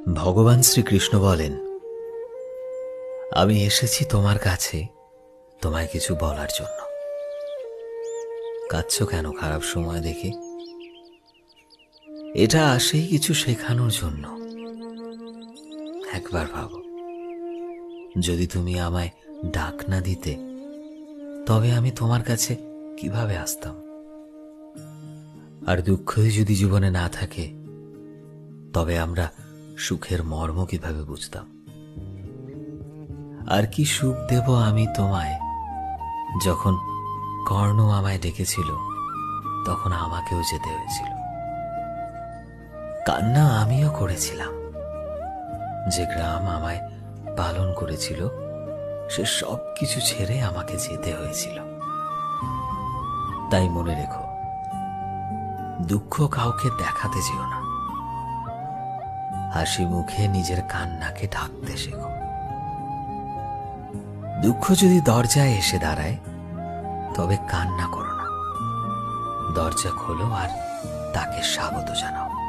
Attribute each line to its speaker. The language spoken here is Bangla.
Speaker 1: ভগবান শ্রীকৃষ্ণ বলেন, আমি এসেছি তোমার কাছে তোমায় কিছু বলার জন্য। কাঁদছো কেন খারাপ সময় দেখে? এটা আসেই কিছু শেখানোর জন্য। একবার ভাবো, যদি তুমি আমায় ডাক না দিতে, তবে আমি তোমার কাছে কিভাবে আসতাম? আর দুঃখই যদি জীবনে না থাকে, তবে আমরা সুখের মর্ম কিভাবে বুঝতাম? আর কি সুখ দেব আমি তোমায়? যখন কর্ণ আমায় ডেকেছিল, তখন আমাকেও যেতে হয়েছিল। কান্না আমিও করেছিলাম। যে গ্রাম আমায় পালন করেছিল, সে সব কিছু ছেড়ে আমাকে যেতে হয়েছিল। তাই মনে রেখো, দুঃখ কাউকে দেখাতে যেও না। হাসি মুখে নিজের কান্নাকে ঢাকতে শেখো। দুঃখ যদি দরজায় এসে দাঁড়ায়, তবে কান্না করো না। দরজা খোলো আর তাকে স্বাগত জানাও।